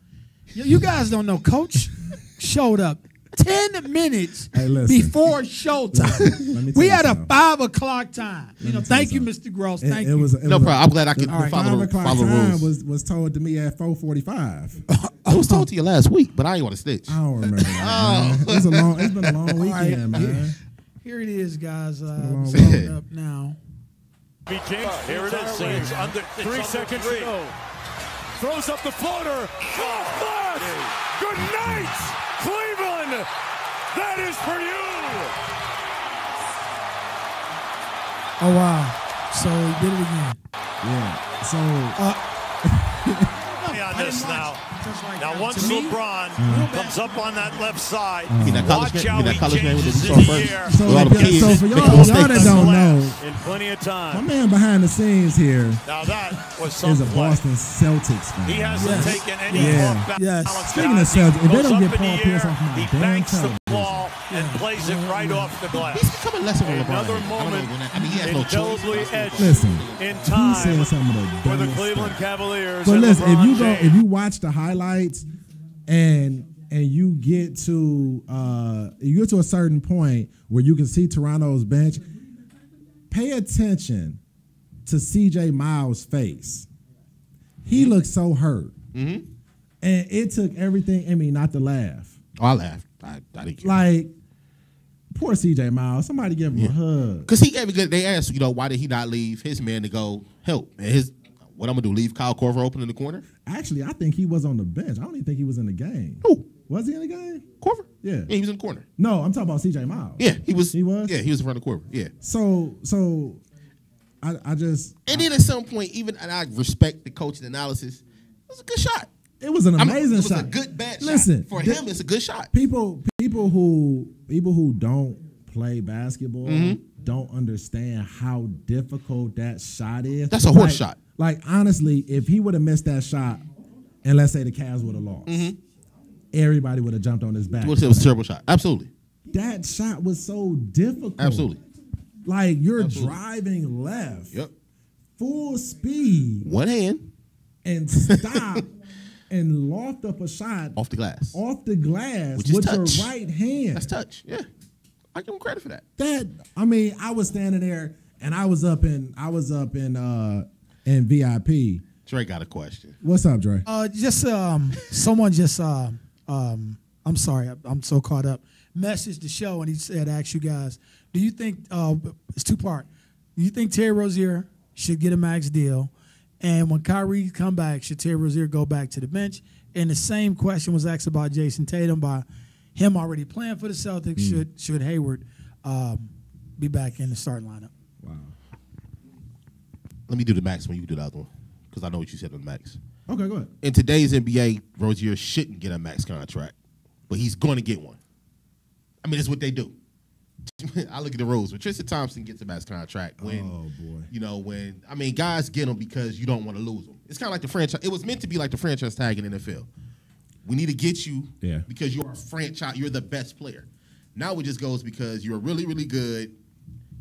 You guys don't know. Coach showed up 10 minutes Hey, listen. before showtime. Let me tell We you had a something. 5 o'clock time. You know, me tell thank you you, something. Mr. Gross. It Thank you. was No problem. I'm glad I can All right, follow 5 o'clock the time rules. was told to me at 4:45. I was told to you last week, but I ain't want to snitch. I don't remember that. Man. It's been a long weekend, man. Here it is, guys. long Blowing weekend. up now. Here it is. It's under 3 seconds to go. Throws up the floater. Flash! Good night, Cleveland. That is for you. Oh, wow. So he did it again. Yeah. So on this now. Now once to me, LeBron comes up on that left side, See that college watch game? how That he college game with changes the in saw the first? air. So, With all the yeah, kids. so for y'all Michigan that State. don't know, In plenty of my time. man behind the scenes here Now that was is some a play. Boston Celtics fan. He hasn't Yes. taken any Yeah. off balance. Yes. Speaking of guys. He Celtics, if they goes don't up get in the Paul Pierce air, off my he damn banks the television. ball and plays it right off the glass. He's becoming less of a LeBron. Another I don't know moment when I mean, he has no choice. Indelibly etched Listen, in he time said some of the for the dumbest Cleveland stuff. Cavaliers. But and listen, LeBron if you James. watch the highlights and you get to a certain point where you can see Toronto's bench, pay attention to CJ Miles' face. He looked so hurt. And it took everything in me not to laugh. Oh, I laughed. I didn't care. Like, poor CJ Miles. Somebody give him a hug. Because he gave a good. They asked, why did he not leave his man to go help? And what I'm gonna do? Leave Kyle Korver open in the corner? Actually, I think he was on the bench. I don't even think he was in the game. Who? Was he in the game? Korver? Yeah. Yeah, he was in the corner. No, I'm talking about CJ Miles. Yeah, he was. He was? Yeah, he was in front of Korver. Yeah. So I just And then at some point, and I respect the coaching analysis. It was a good shot. it was an amazing it was shot. a good bad Listen, shot. For him, it's a good shot. People who don't play basketball Mm-hmm. don't understand how difficult that shot is. That's a horse shot. Like honestly, if he would have missed that shot, and let's say the Cavs would have lost, everybody would have jumped on his back. It was a terrible shot. Absolutely. That shot was so difficult. Absolutely. Like you're Absolutely. driving left, Yep. full speed, One hand and stop and loft up a shot off the glass. off the glass Which is with touch. your right hand. That's touch. Yeah. I give him credit for that. I was standing there and I was up in VIP. Dre got a question. What's up, Dre? Someone just I'm sorry, I'm so caught up. Messaged the show and he said, "Ask you guys, do you think it's 2-part? Do you think Terry Rozier should get a max deal? And when Kyrie come back, should Terry Rozier go back to the bench?" And the same question was asked about Jason Tatum by him already playing for the Celtics. Should Hayward be back in the starting lineup? Wow. Let me do the max when you do the other one, because I know what you said on the max. Okay, go ahead. In today's NBA, Rozier shouldn't get a max contract, but he's going to get one. I mean, it's what they do. I look at the rules. When Tristan Thompson gets a max contract, when guys get them because you don't want to lose them. It's kind of like the franchise. It was meant to be like the franchise tag in the NFL. We need to get you because you're a franchise. You're the best player. Now it just goes because you're really, really good.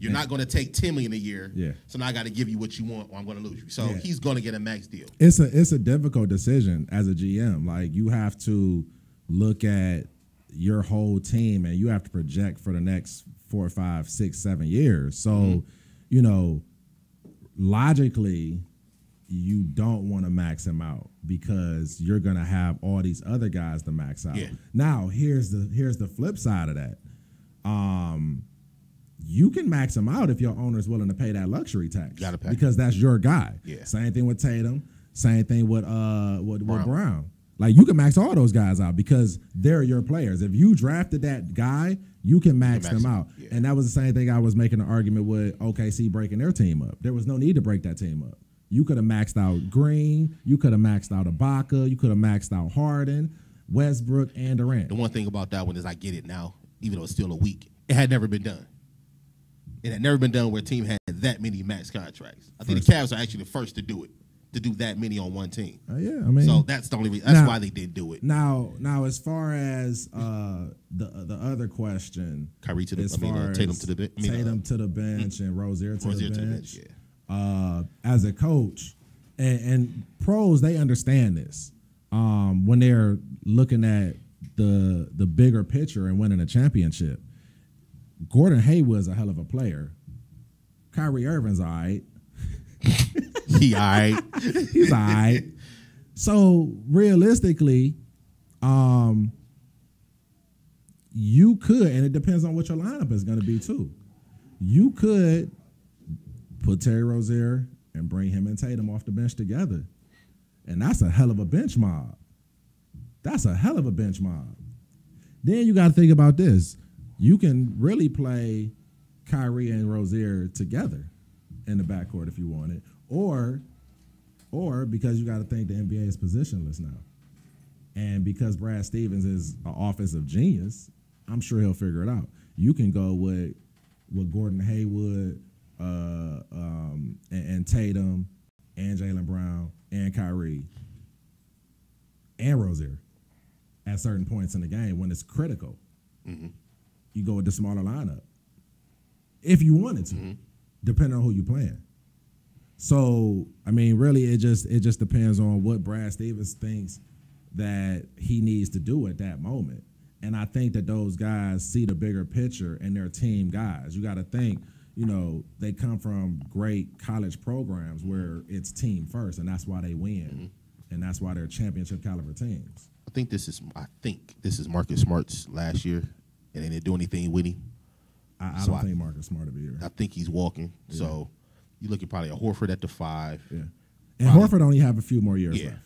You're not going to take $10 million a year. Yeah. So now I got to give you what you want, or I'm going to lose you. So he's going to get a max deal. It's a difficult decision as a GM. Like you have to look at your whole team and you have to project for the next 4, 5, 6, 7 years. So, logically, you don't want to max him out because you're gonna have all these other guys to max out. Yeah. Now, here's the flip side of that. You can max him out if your owner is willing to pay that luxury tax. Gotta pay. Because that's your guy. Yeah. Same thing with Tatum. Same thing with Brown. Like you can max all those guys out because they're your players. If you drafted that guy, you can max them out. Yeah. And that was the same thing I was making an argument with OKC breaking their team up. There was no need to break that team up. You could have maxed out Green. You could have maxed out Ibaka. You could have maxed out Harden, Westbrook, and Durant. The one thing about that one is I get it now, even though it's still a week. It had never been done. It had never been done where a team had that many max contracts. I think the Cavs are actually the first to do it, to do that many on one team. So that's the only reason. That's why they did do it. Now, as far as the other question, Kyrie to the, Tatum to the bench. Tatum to the bench and Rozier to the bench. Yeah. As a coach, and pros, they understand this when they're looking at the bigger picture and winning a championship. Gordon Hayward's a hell of a player. Kyrie Irving's all right. He all right. He's all right. So realistically, you could, and it depends on what your lineup is going to be too. You could put Terry Rozier and bring him and Tatum off the bench together, and that's a hell of a bench mob. That's a hell of a bench mob. Then you got to think about this. You can really play Kyrie and Rozier together in the backcourt if you want it, or because you got to think the NBA is positionless now, and because Brad Stevens is an offensive genius, I'm sure he'll figure it out. You can go with Gordon Hayward and Tatum and Jaylen Brown and Kyrie and Rozier at certain points in the game when it's critical. Mm-hmm. You go with the smaller lineup if you wanted to, depending on who you're playing. So, I mean, really, it just depends on what Brad Stevens thinks that he needs to do at that moment. And I think that those guys see the bigger picture and they're team guys. You got to think, they come from great college programs where it's team first, and that's why they win, and that's why they're championship caliber teams. I think this is Marcus Smart's last year, and they didn't do anything with him. I don't think Marcus Smart will be here. I think he's walking. Yeah. So you look at probably a Horford at the 5. Yeah, and Horford only have a few more years left.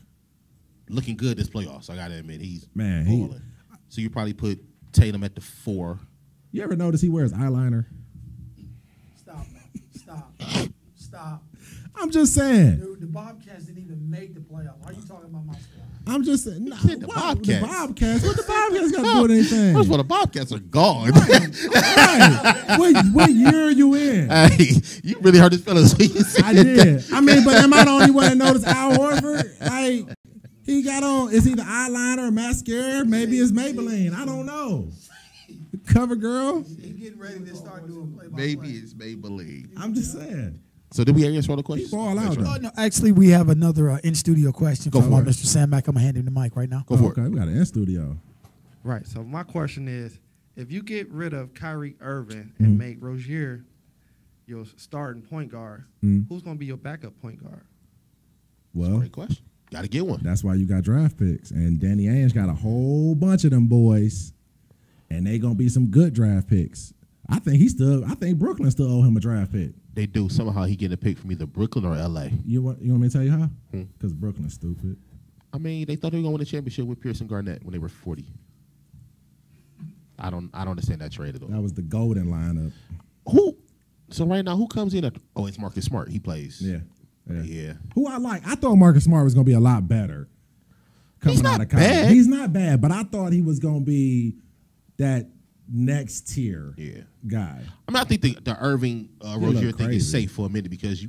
Looking good this playoffs. I gotta admit, he's balling. So you probably put Tatum at the 4. You ever notice he wears eyeliner? Stop. I'm just saying. Dude, the Bobcats didn't even make the playoffs. Why are you talking about my squad? I'm just saying. Nah, the Bobcats. The Bobcats. What the Bobcats got to do with anything? First of all, the Bobcats are gone. Right. What year are you in? Hey, you really hurt his feelings. I did. I mean, but am I the only one that noticed Al Horford? Like, he got on, is he the eyeliner or mascara? Maybe it's Maybelline. I don't know. Cover girl? He getting ready to start doing play-by-play. Maybe it's Maybelline. I'm just saying. So did we answer all the questions? People all out there. No, actually, we have another in-studio question from for it. Mr. Sam Mack. I'm going to hand him the mic right now. Go for it. Okay, we got an in-studio. Right. So my question is, if you get rid of Kyrie Irving and make Rozier your starting point guard, who's going to be your backup point guard? Well, great question. Got to get one. That's why you got draft picks. And Danny Ainge got a whole bunch of them boys. And they going to be some good draft picks. I think Brooklyn still owe him a draft pick. They do. Somehow he getting a pick from either Brooklyn or LA. You want me to tell you how? Because Brooklyn's stupid. I mean, they thought they were going to win a championship with Pierce and Garnett when they were 40. I don't understand that trade at all. That was the golden lineup. So right now, who comes in? It's Marcus Smart. He plays. Yeah. Who I like? I thought Marcus Smart was going to be a lot better coming out of college. Bad. He's not bad, but I thought he was going to be that next tier guy. I mean, I think the Irving Rozier thing is safe for a minute because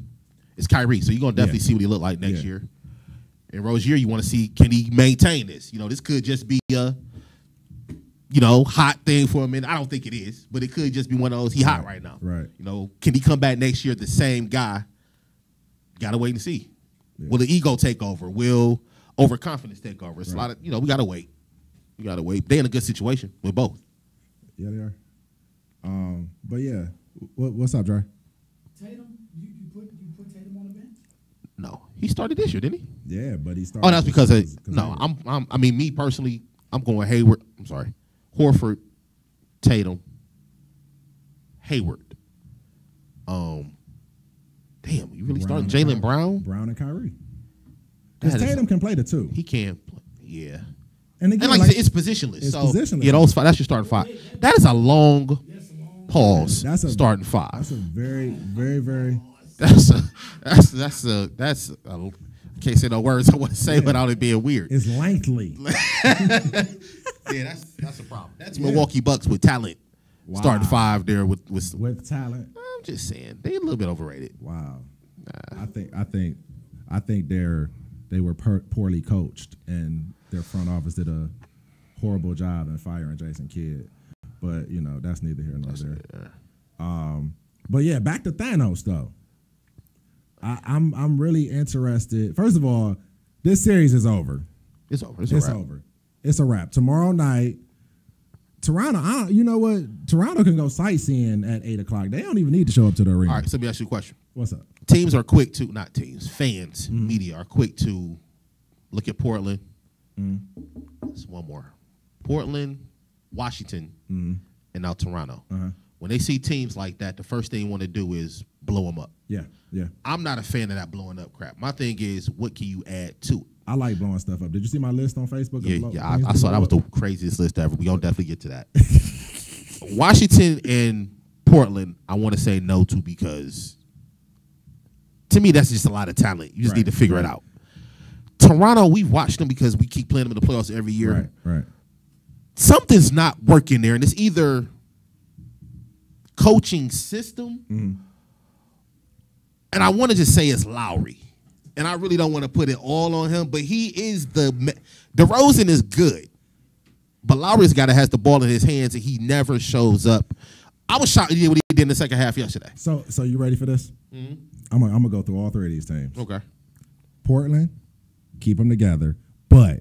it's Kyrie, so you're going to definitely see what he look like next year. And Rozier, you want to see, can he maintain this? This could just be a hot thing for a minute. I don't think it is, but it could just be one of those, he hot right now. Right. Can he come back next year the same guy? Got to wait and see. Yeah. Will the ego take over? Will overconfidence take over? It's a lot of, we got to wait. We got to wait. They're in a good situation with both. Yeah, they are. But yeah, what's up, Dre? Tatum, you put Tatum on the bench? No, he started this year, didn't he? Yeah, but he started. Oh, that's because I mean, me personally, I'm going Hayward. I'm sorry, Horford, Tatum, Hayward. Damn, you really starting Jaylen Brown? Brown and Kyrie. Because Tatum can play the 2. He can play. Yeah. And again, like I said, it's positionless. It's positionless. Yeah, that's your starting 5. That is a long pause. That's a starting 5. That's a very, very, very. That's a. I can't say no words I want to say without it being weird. It's lengthy. Yeah, that's a problem. That's Milwaukee Bucks with talent. Wow. Starting 5 there with talent. I'm just saying they're a little bit overrated. Wow. I think they were poorly coached and their front office did a horrible job in firing Jason Kidd. But that's neither here nor there. But yeah, back to Thanos though. I'm really interested. First of all, this series is over. It's over. It's over. It's a wrap. Tomorrow night, Toronto. You know what? Toronto can go sightseeing at 8 o'clock. They don't even need to show up to the arena. All right, so let me ask you a question. What's up? Teams are quick to, not teams, fans, media are quick to look at Portland. There's one more. Portland, Washington, and now Toronto. When they see teams like that, the first thing you want to do is blow them up. Yeah. I'm not a fan of that blowing up crap. My thing is, what can you add to it? I like blowing stuff up. Did you see my list on Facebook? I saw that was the craziest list ever. We're going to definitely get to that. Washington and Portland, I want to say no to because, to me, that's just a lot of talent. You just need to figure it out. Toronto, we've watched them because we keep playing them in the playoffs every year. Right. Something's not working there, and it's either coaching system, and I want to just say it's Lowry. And I really don't want to put it all on him, but he is DeRozan is good. But Lowry's got to has the ball in his hands, and he never shows up. I was shocked he did what he did in the second half yesterday. So you ready for this? I'm gonna go through all three of these teams. Okay. Portland, keep them together, but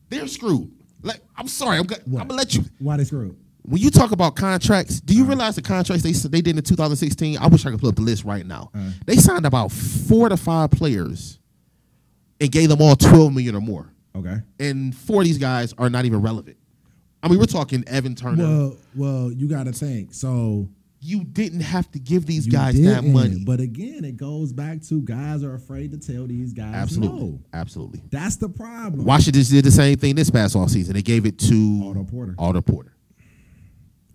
they're screwed. Like, I'm sorry, I'm gonna let you. Why they screwed? When you talk about contracts, do you realize the contracts they did in 2016? I wish I could pull up the list right now. They signed about 4 to 5 players and gave them all $12 million or more. Okay. And 4 of these guys are not even relevant. I mean, we're talking Evan Turner. Well, you got to think. So you didn't have to give these guys that money. But again, it goes back to guys are afraid to tell these guys no. Absolutely. That's the problem. Washington did the same thing this past offseason. They gave it to Otto Porter.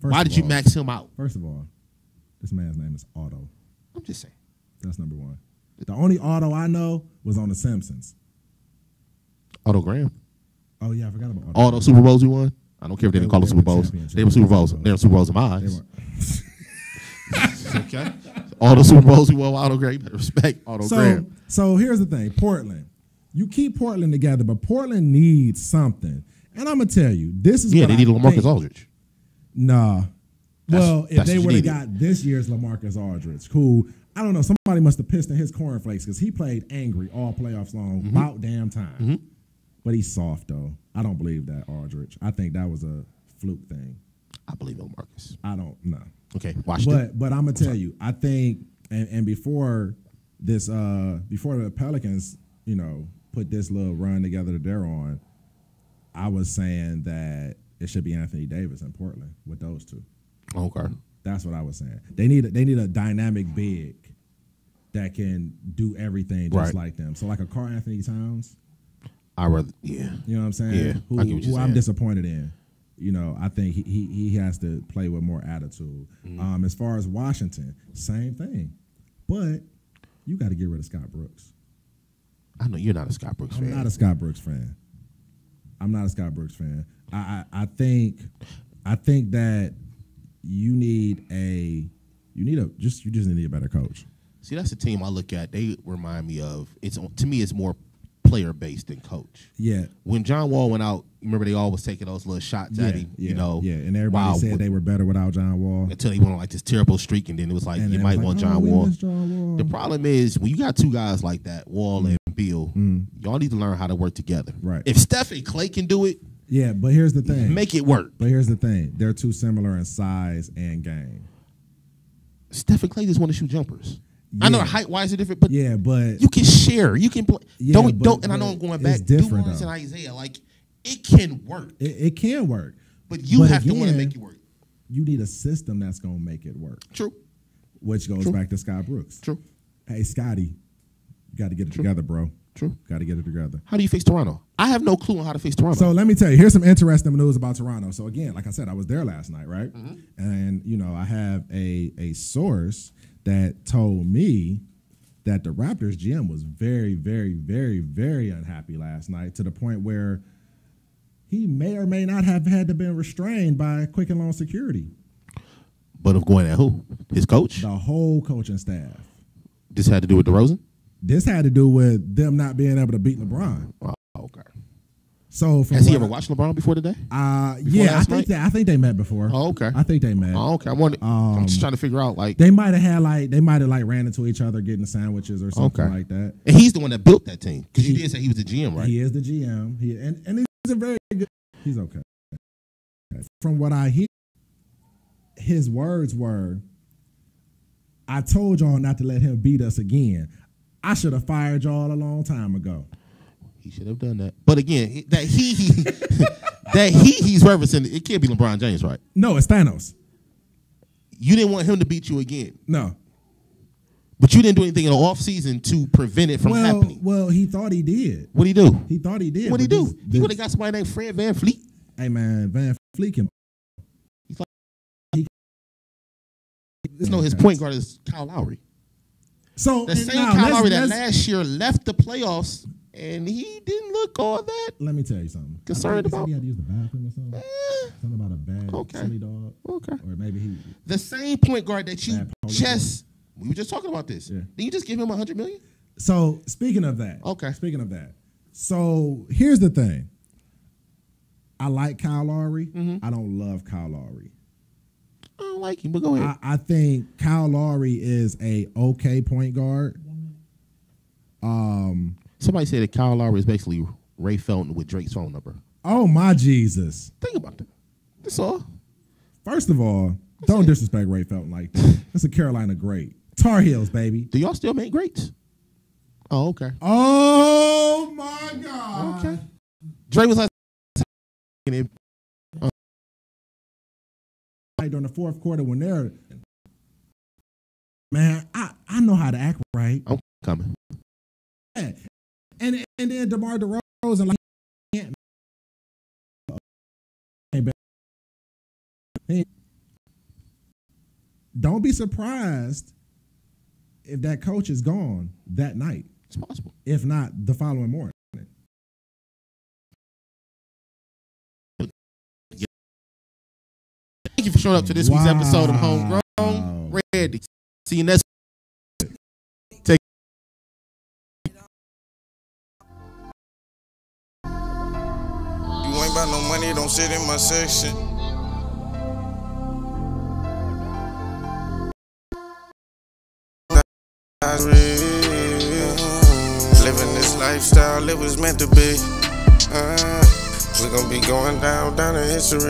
Why did you max him out? First of all, this man's name is Otto. I'm just saying. That's number one. The only Otto I know was on The Simpsons. Otto Graham. Oh, yeah, I forgot about Otto. All those Super Bowls we won? I don't care if they didn't call them Super Bowls. They were Super Bowls. They were Super Bowls in my eyes. Okay. All the Super Bowls we won, Otto Graham. You better respect Otto Graham. So here's the thing. Portland. You keep Portland together, but Portland needs something. And I'm going to tell you, this is what they need LaMarcus Aldridge. Nah. Well, if they would have got this year's LaMarcus Aldridge, who, I don't know, somebody must have pissed in his cornflakes because he played angry all playoffs long, about damn time. But he's soft, though. I don't believe that, Aldridge. I think that was a fluke thing. I believe LaMarcus. I don't know. Okay, Washington. But I'm going to tell you, I think, and before this, before the Pelicans, put this little run together that they're on, I was saying that it should be Anthony Davis in Portland with those two. Okay. That's what I was saying. They need a dynamic big that can do everything just like them. So like a Karl Anthony Towns. I rather You know what I'm saying? Yeah. Who I'm disappointed in. I think he has to play with more attitude. As far as Washington, same thing. But you got to get rid of Scott Brooks. I know you're not a Scott Brooks fan. I'm not a Scott Brooks fan. I think that you just need a better coach. See, that's the team I look at. They remind me of to me it's more player based than coach. Yeah. When John Wall went out, remember they always taking those little shots at him. And everybody said they were better without John Wall until he went on like this terrible streak, and then it was like you might want John Wall. The problem is when you got two guys like that, Wall and Beal, y'all need to learn how to work together. Right. If Steph and Clay can do it, yeah, but here's the thing. Make it work. But here's the thing. They're too similar in size and game. Steph and Clay just want to shoot jumpers. Yeah. I know height-wise are different, but but you can share. You can play. Yeah, and I know I'm going back. Dumars and Isaiah, like it can work. It can work. But you have to want to make it work. You need a system that's going to make it work. True. Which goes back to Scott Brooks. True. Hey, Scotty, you got to get it together, bro. True. Got to get it together. How do you fix Toronto? I have no clue on how to fix Toronto. So let me tell you, here's some interesting news about Toronto. So again, like I said, I was there last night, right? And, I have a source that told me that the Raptors GM was very, very, very, very unhappy last night to the point where he may or may not have had to been restrained by Quicken Loan Security. But of going at who? His coach? The whole coaching staff. This had to do with DeRozan? This had to do with them not being able to beat LeBron. Oh, okay. So has he ever watched LeBron before today? Yeah, I think they met before. Oh, okay. I think they met. Oh, okay. I'm just trying to figure out they might have ran into each other getting sandwiches or something like that. And he's the one that built that team because you did say he was the GM, right? He is the GM. And he's a very good. He's okay. From what I hear, his words were, I told y'all not to let him beat us again. I should have fired y'all a long time ago. He should have done that. But again, that he's referencing, it can't be LeBron James, right? No, it's Thanos. You didn't want him to beat you again. No. But you didn't do anything in the offseason to prevent it from happening. Well, he thought he did. What'd he do? He thought he did. What'd he do? He would have got somebody named Fred VanVleet. Hey, man, VanVleet can. There's no, his point guard is Kyle Lowry. So the same Kyle Lowry that last year left the playoffs and he didn't look all that. Let me tell you something. Concerned about. He had to use the bathroom or something. Something about a bad silly dog. Okay. Or maybe he. The same point guard that you just. We were just talking about this. Yeah. Did you just give him $100 million? So speaking of that. Okay. Speaking of that. So here's the thing. I like Kyle Lowry. I don't love Kyle Lowry. I don't like him, but go ahead. I think Kyle Lowry is a okay point guard. Somebody said that Kyle Lowry is basically Ray Felton with Drake's phone number. Oh my Jesus! Think about that. That's all. First of all, don't disrespect Ray Felton like that. That's a Carolina great. Tar Heels, baby. Do y'all still make greats? Oh, okay. Oh my God. Okay. Drake was like during the fourth quarter when they're, man, I know how to act right. I'm coming. Yeah. And then DeMar DeRozan like don't be surprised if that coach is gone that night. It's possible. If not, the following morning. Thank you for showing up to this week's episode of Homegrown. Ready. See you next week. Take You ain't about no money, don't sit in my section. Living this lifestyle, it was meant to be. We gon' be going down in history.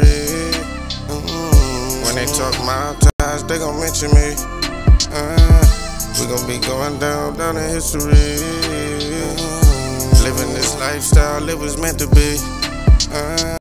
When they talk my ties, they gon' mention me. We gon' be going down in history. Living this lifestyle, it was meant to be.